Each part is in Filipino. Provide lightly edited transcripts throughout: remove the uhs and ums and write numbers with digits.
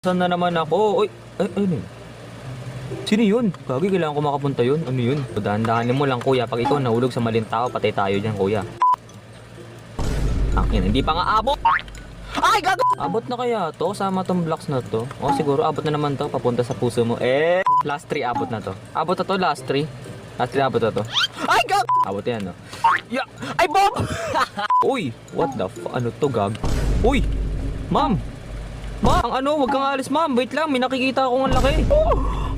Saan na naman ako? Uy, ano yun? Sino yun? Gagi, kailangan ko makapunta yun. Ano yun? Dahan-dahanin mo lang, kuya. Pag ikaw nahulog sa maling tao, patay tayo dyan, kuya. Akin, hindi pa nga abot. Ay, gago! Abot na kaya to? Sama tong blocks na to. O, siguro abot na naman to. Papunta sa puso mo. Last 3 abot na to. Abot na to, last 3. Last 3 abot na to. Ay, gago! Abot yan, no? Yeah. Ay, Bob! Uy, what the ano to, gag? Uy, ma'am! Ma'am, ang ano, wag kang alis, ma'am. Wait lang, may nakikita akong ang laki.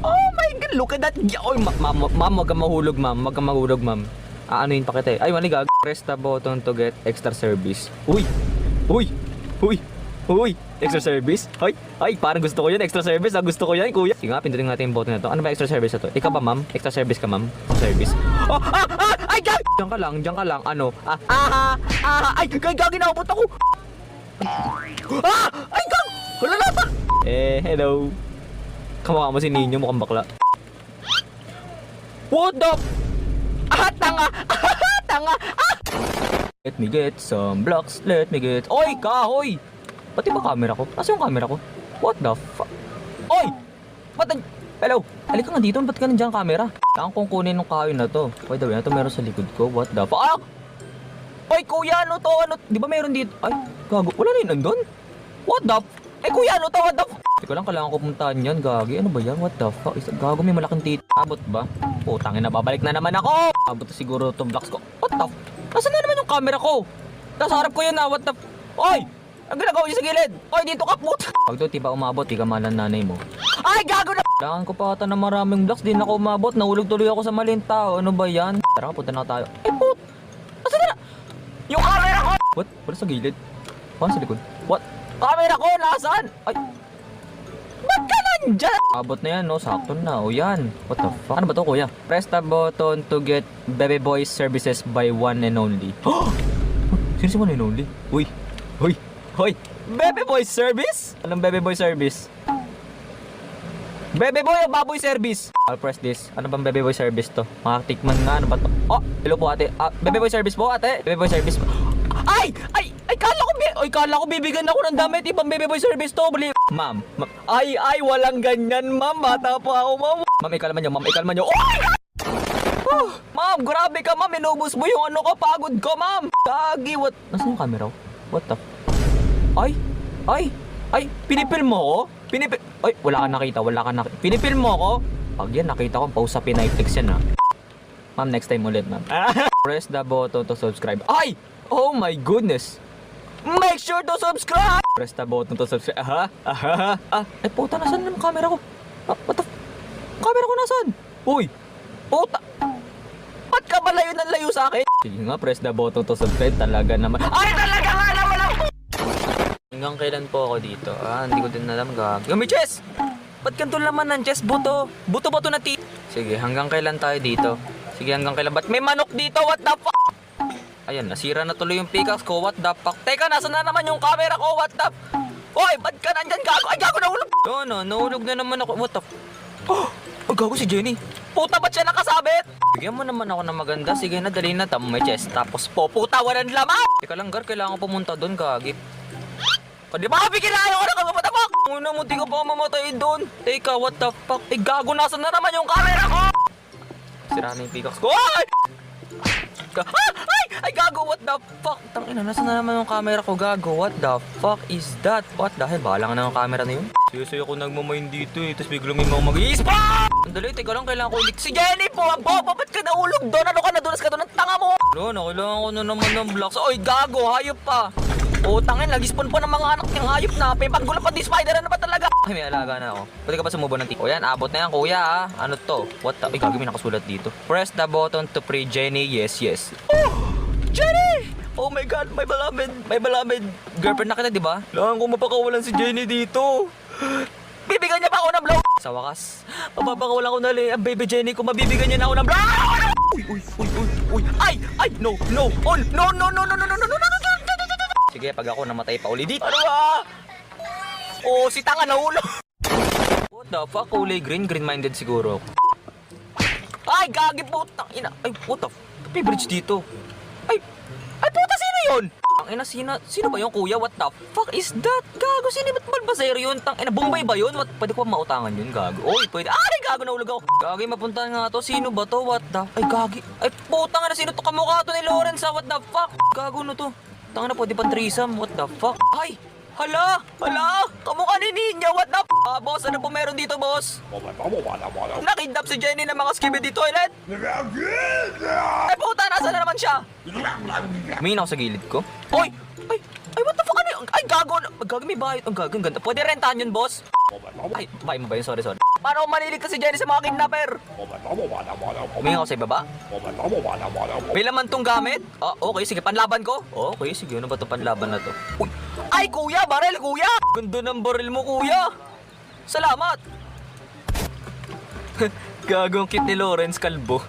Oh my God, look at that. Oy, ma'am, wag kang mahulog, ma'am. Wag kang mahulog, ma'am. Ano yun pa kita eh. Ay, mali, gag. Press the button to get extra service. Uy! Uy! Uy! Uy! Extra service? Ay, parang gusto ko yun. Extra service, gusto ko yan, kuya. Sige nga, pindutin natin yung button na to. Ano ba extra service na to? Ikaw ba, ma'am? Extra service ka, ma'am? Service? Oh! Ay, gag! Diyan ka lang. Ano? Ay, gag, inaabot ako! Ay, gag! Wala na pa! Hello. Kamukha mo si Ninyo, mukhang bakla. What the? Tanga! Tanga! Let me get some blocks. Let me get... Oy, kahoy! Pati ba camera ko? Asa yung camera ko? What the fuck? Oy! Hello! Halika nga dito. Ba't ka nandiyan camera? Kailangan kong kunin ng kahoy na to. By the way, ito meron sa likod ko. What the fuck? Oy, kuya, ano to? Ano? Di ba meron dito? Ay, gago. Wala na yun nandun? What the fuck? Kuya, ano to? What the fuck? Teka lang, kailangan ko puntahan yan, gagi. Ano ba yan? What the fuck? Gago, may malaking tito. Abot ba? Putangin na, babalik na naman ako! Abot na siguro itong blocks ko. What the fuck? Nasaan na naman yung camera ko? Nasa harap ko yun na, what the fuck? Oy! Ang ginagawa niyo sa gilid! Oy, dito ka, puta! Pag ito, di ba umabot? Di ka malang nanay mo. Ay, gago na! Kailangan ko pa ata ng maraming blocks. Di na ako umabot. Nahulog tuloy ako sa maling tao. Ano ba yan? Tara, punta na tayo. Ay, put! Nasaan na? Yung camera ko! What? Wala sa gilid? Paano sa likod? What? Camera ko! Nasaan? Ay! Ba't ka nandyan? Abot na yan, no? Sakto na. O yan. What the fuck? Ano ba to, kuya? Press the button to get Baby Boy services by one and only. Sino si one and only? Uy! Uy! Hoy! Baby Boy service? Anong Baby Boy service? Baby Boy o Baboy service? I'll press this. Ano bang Baby Boy service to? Makatikman nga. Ano ba to? Oh! Hello po, ate. Baby Boy service po, ate. Baby Boy service po. Ay! Kala ko bibigyan ako ng damit. Ibang Baby Boy service to. Ma'am. Ay, walang ganyan, ma'am. Bata pa ako, ma'am. Ma'am, ikalman nyo. Oh my God! Ma'am, grabe ka, ma'am. Inubos mo yung ano ko. Pagod ko, ma'am. Gagi, what? Nasaan yung camera ko? What the? Ay, pinipil mo ko? Ay, wala ka nakita. Pinipil mo ko? Pag yan, nakita ko, pause sa Pinayflix yan, ha. Ma'am, next time ulit, ma'am. Press the button to subscribe. Ay! Oh my goodness! Make sure to subscribe! Press the button to subscribe. Ay, puta, nasaan yung camera ko? What the camera ko nasaan? Uy! Puta! Ba't ka ba layo sa akin? Sige nga, press the button to subscribe. Talaga naman. Ay, talaga nga naman ako! Hanggang kailan po ako dito? Hindi ko din alam, gag. May chest! Ba't ganito naman ng chest? Buto ba ito na Sige, hanggang kailan tayo dito? Sige, hanggang kailan? Ba't may manok dito? What the fuck? Ayan, nasira na tuloy yung pickaxe ko. What the fuck? Teka, nasa na naman yung camera ko? What the Oy, ba't ka nandyan, gago? Ay, gago, nahulog! Nahulog na naman ako. What the gago si Jenny. Puta, ba't siya nakasabit? Bigyan mo naman ako ng maganda. Sige na, dali na. Tama may chest. Tapos po, puta, walang laman! Teka lang, Gar, kailangan ko pumunta doon, gagip. Di ba, bigyan ko na kami, what the fuck? Una mo, di ka pa mamatay doon. Teka, what the fuck? Gago, nasa na naman yung camera ko? Sira na yung pickaxe ko. Ay, gago, what the fuck? Tangina, nasa na naman yung camera ko, gago? What the fuck is that? What the hell? Bahala nga na yung camera na yun. Suyo ako nagmamain dito eh. Tapos biglang may mga mag-i-spam! Sandali, teka lang, kailangan ko ulit. Si Jenny po, ang boba, ba't ka naulog doon? Ano ka na doon? Ka doon ang tanga mo? Kailangan ko na naman ng blocks. Oy, gago, hayop pa. Tangin, nag-spawn pa ng mga anak niyang hayop na. Paggulo pa di spider, ano ba talaga? Ay, may alaga na ako. Pwede ka pa sumubo ng tiko. Yan, abot na yan, kuya, ha? Ano to? What the? Ay, gago, may nakasulat dito. Press the button to pray, Jenny. Yes. Jenny! Oh my God, my beloved girlfriend na kita, di ba? Kailangan ko mapakawalan si Jenny dito. Bibigyan niya pa ako ng blow. Sa wakas, mapapakawalan ko na ang baby Jenny ko. Mabibigyan niya na ako ng blow. Uy. Ay, no. No. Sige, pag ako namatay pa uli dito. Ano ba? Si tanga na ulo. What the fuck? Kulay green? Green-minded siguro. Ay, gagi, putang ina. Ay, what the fuck? May bridge dito. Ay, puta, sino yun? Ang ina, sino ba yung kuya? What the fuck is that? Gago, sino ba't Balbasero yun? Tang ina, Bombay ba yun? Pwede ko ba mautangan yun, gago? Oy, pwede. Ay, gago, nahulog ako. Gagi, mapuntahan nga to. Sino ba to? What the? Ay, gagi. Ay, putang na, sino to? Kamukha to ni Lawrence, ha? What the fuck? Gago, no to? Tang na, pwede pang threesome. What the fuck? Ay, hala, kamukha ni Ninya. What the fuck? Boss, ano po meron dito, boss? Nakidnap si Jenny ng mga skibidi toilet. Ay, puta, nasa na naman siya? May ako sa gilid ko. Oy! Ay, what the fuck? Ano yun? Ay, gago! Gago, may bahay. Ang gago, ang ganda. Pwede rentahan yun, boss? Ay, bahay mo ba yun? Sorry. Paano kung manilig ka si Jenny sa mga kidnapper? May ako sa ibaba? May laman tong gamit? Ah, okay, sige, panlaban ko? Okay, sige, ano ba itong panlaban na to? Uy! Ay, kuya! Baril, kuya! Ganda ng baril mo, kuya! Salamat! Gagong cute ni Lawrence Calvo.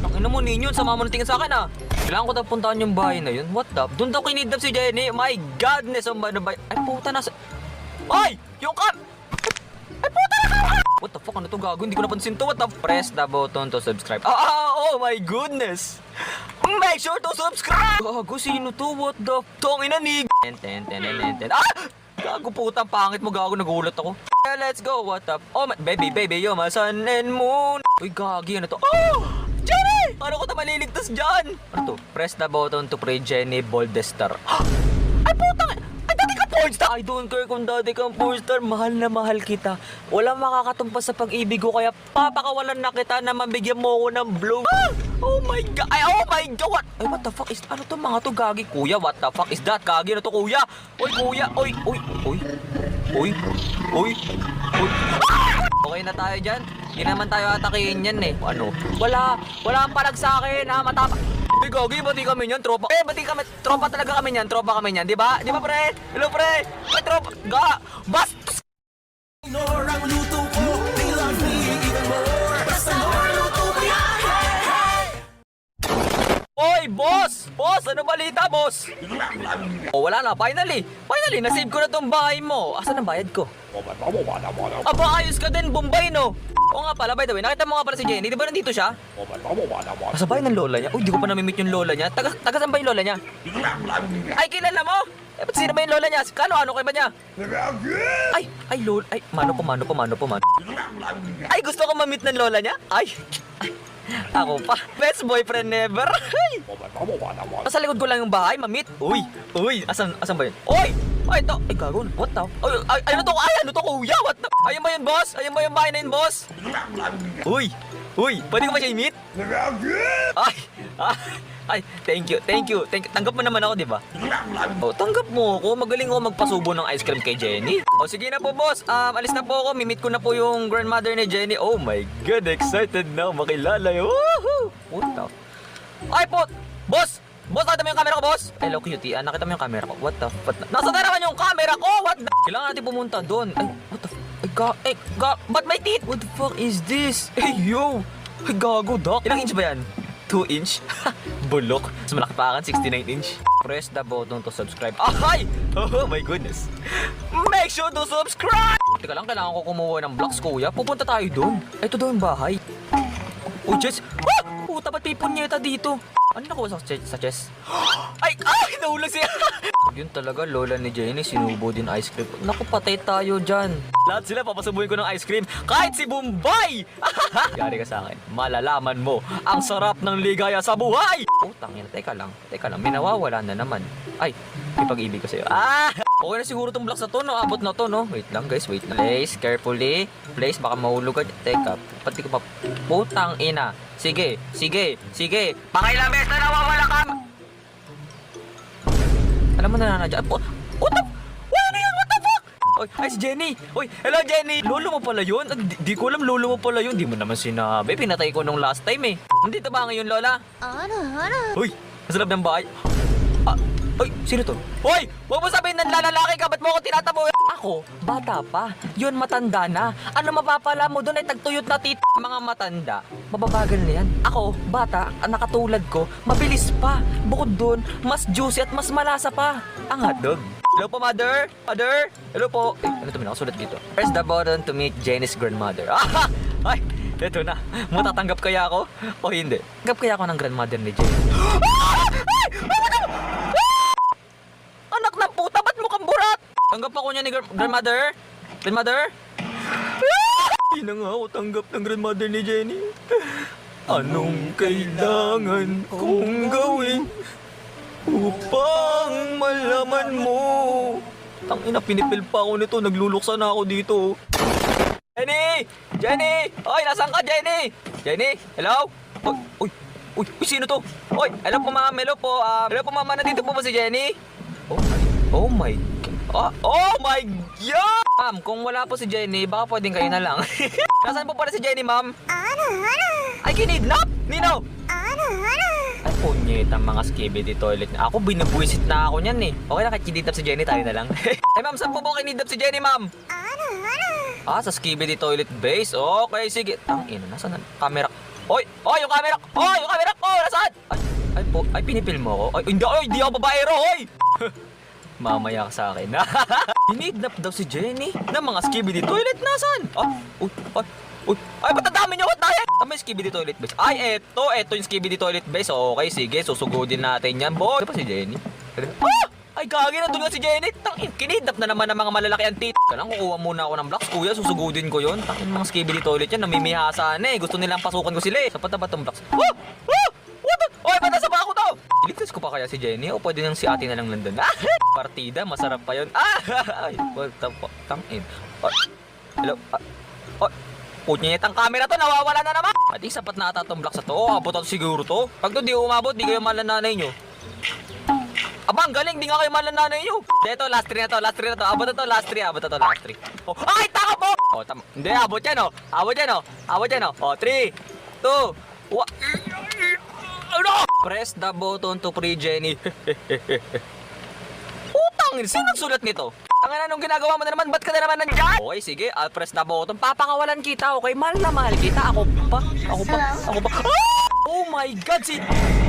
Ang ina mo, Ninyo, sama mo na tingin sa akin, ah. Kailangan ko daw puntahan yung bahay na yun. What the? Doon daw kinidnap si Jenny. My godness, ang ano ba? Ay, puta, nasa... Ay! Yung cam! Ay, puta na! What the fuck? Ano to, gago? Hindi ko napansin to. What the? Press the button to subscribe. Oh my goodness! Make sure to subscribe! Gago, sino to? What the? Tongin na ni... Ah! Gago, puta, pangit mo, gago, nagulat ako. Yeah, let's go, what up? Oh, baby, you're my sun and moon. Uy, gagi, ano to? Oh! Jenny! Paano ko ito maliligtas dyan? Ano to? Press the button to pray Jenny Boldestar. Ay, putang! Ay, dati ka pornstar! I don't care kung dati kang pornstar. Mahal na mahal kita. Walang makakatumpas sa pag-ibig ko, kaya papakawalan na kita na mabigyan mo ko ng blow. Ah! Oh my god! Ay, oh my god! What? Ay, what the fuck is... Ano to mga to, gagi? Kuya, what the fuck is that? Gagi na to, kuya! Uy, kuya! Uy! Ah! Okay na tayo dyan. Hindi naman tayo atakihin yan eh. Ano? Wala ang palag sa akin ha, matapa. Hey, gagi, bati kami niyan, tropa. Bati kami, tropa talaga kami niyan, tropa kami niyan, di ba? Di ba, pre? Hello, pre? Ay, tropa, bas! Ang luto ko, they love me even more. Basta more luto ko yan, hey! Oy, boss! Boss, ano balita, boss? Oh, wala na, finally, nasave ko na tong bahay mo. Asan ang bayad ko? Aba, ayos ka din, Bombay, no? Oo nga pala, by the way, nakita mo nga pala si Jenny, di ba nandito siya? Nasa bahay ng lola niya? Uy, di ko pa namimit yung lola niya. Taga saan ba yung lola niya? Ay, kilala mo? Eh, ba't sino ba yung lola niya? Ano kay ba niya? Ay, lola, ay, mano po. Ay, gusto ko mamit ng lola niya? Ay, ako pa. Best boyfriend never. Ay. Nasa likod ko lang yung bahay, mamit. Uy, asan ba yun? Ay, ito. Ay, gago. What the? Ay, ano to, kuya? What the? Ayun ba yun, boss? Ayun ba yung bahay na yun, boss? Uy, pwede ko ba siya i-meet? Ay, thank you. Tanggap mo naman ako, di ba? Oh, tanggap mo ako. Magaling ako magpasubo ng ice cream kay Jenny. Oh, sige na po, boss. Alis na po ako. Mimit ko na po yung grandmother ni Jenny. Oh my God, excited na makilala yun. Woohoo! What the? Ay, po! Boss! Boss, nakita mo yung camera ko, boss? Hello, cutie. Nakita mo yung camera ko? What the? Nasa na naman yung camera ko? What the? Kailangan natin pumunta doon. Ay, what the? Ba't may teeth? What the fuck is this? Hey, yo! Ay, gago, doc. Ilang inch ba yan? 2 inch? Bulok. Mas malaki pa akin, 69 inch. Press the button to subscribe. Ay! Oh my goodness. Make sure to subscribe! Teka lang, kailangan ko kumuha ng blocks, kuya. Pupunta tayo doon. Ito daw yung bahay. Oh, Jess! Ah! Puta, ba't may punyeta dito? Ano nakuha sa chest? Ay! Nahulog siya! Yun talaga, lola ni Jenny, sinubo din ice cream. Naku, patay tayo dyan. Lahat sila papasubuhin ko ng ice cream, kahit si Bombay! Yari ka sa akin, malalaman mo ang sarap ng ligaya sa buhay! Putang ina, teka lang, may nawawala na naman. Ay, may pag-ibig ko sa'yo. Okay na siguro tong blocks na to, no? Abot na to, no? Wait lang, guys, wait lang. Place, carefully. Place, baka mahulog ka. Teka, pati ko pa. Putang ina. Sige. Pakailang beses na nawawala ka! Alam mo na nanadya. What the? Ano yan? What the fuck? Ay, si Jenny. Hello, Jenny. Lolo mo pala yun? Di ko alam, lolo mo pala yun. Di mo naman sinabi. Pinatay ko nung last time eh. Nandito ba ngayon, Lola? Uy, nasa loob ng bahay. Sino to? Hoy! Huwag mo sabihin ng lalaki ka, ba't mo ako tinatabo? Ako, bata pa. Yun, matanda na. Ano mapapala mo doon ay tagtuyot na mga matanda. Mababagal na yan. Ako, bata, nakatulad ko, mabilis pa. Bukod doon, mas juicy at mas malasa pa. Ang hotdog. Hello po, mother? Mother? Hello po. Ano ito, nakasulat dito? Press the button to meet Jenny's grandmother. Ay, eto na. Matatanggap kaya ako? O hindi? Tanggap kaya ako ng grandmother ni Jenny? ako niya ni grandmother? Grandmother? Hindi na nga ako tanggap ng grandmother ni Jenny. Anong kailangan kong gawin upang malaman mo? Tangina, pinipil pa ako nito. Nagluluksa na ako dito. Jenny! Jenny! Oy, nasaan ka, Jenny? Jenny? Hello? Uy, sino to? Oy, hello po ma'am, hello po. Hello po ma'am, nandito po ba si Jenny? Oh my God. Oh my God! Ma'am, kung wala po si Jenny, baka pwedeng kayo na lang. Nasaan po pala si Jenny, ma'am? Ay, kinidnap? Nino? Ay, punyet ang mga skibidi toilet na. Ako, binabwisit na ako niyan eh. Okay na, kahit kinidnap si Jenny, tayo na lang. Ay, ma'am, saan po po kinidnap si Jenny, ma'am? Sa skibidi toilet base. Okay, sige. Tangina, nasaan ang camera? Oy, yung camera! Yung camera ko! Nasaan? Ay, pinipil mo ako? Hindi ako babaero, hoy! Mamaya ka sa akin. Hinidnap daw si Jenny ng mga skibidi toilet. Nasaan? Ba't ang dami niyo? What the heck? May skibidi toilet base. Ay, eto yung skibidi toilet base. Okay, sige, susugudin natin yan, boy. Ito pa si Jenny. Ay, gagi, nandun nga si Jenny. Tangin, kinidnap na naman ng mga malalaki ang tit. Kailangan kukuha muna ako ng blocks, kuya. Susugudin ko yun. Tangin, mga skibidi toilet yan. Namimihasa na eh. Gusto nilang pasukan ko sila eh. Sapat na ba itong blocks? Oy, ba't nasa ba ako to? Iligtas ko pa kaya si Jenny o pwede nang si ate na lang nandun? Partida, masarap pa yun. Ay, what the fuck? Tangin. Hello? Punyet ang camera to, nawawala na naman. Pati sapat na ata itong blocks na to. Abot ako siguro to. Pag to di umabot, di kayo mahal na nanay nyo. Abang, galing, di nga kayo mahal na nanay nyo. Dito, last 3 na to. Abot na to, last 3. Ay, taka po! Tama. Hindi, abot yan, Abot yan, 3, 2, 1. Ano? Press the button to free Jenny. Utangin, sino nagsulat nito? Ang anong ginagawa mo na naman? Ba't ka na naman nandyan? Okay, sige, I'll press the button. Papakawalan kita, okay? Mahal na mahal kita. Ako pa. Oh my God,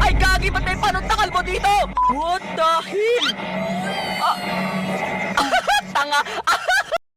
Ay, gagi, ba't may panuntakal mo dito? What the hell? Tanga!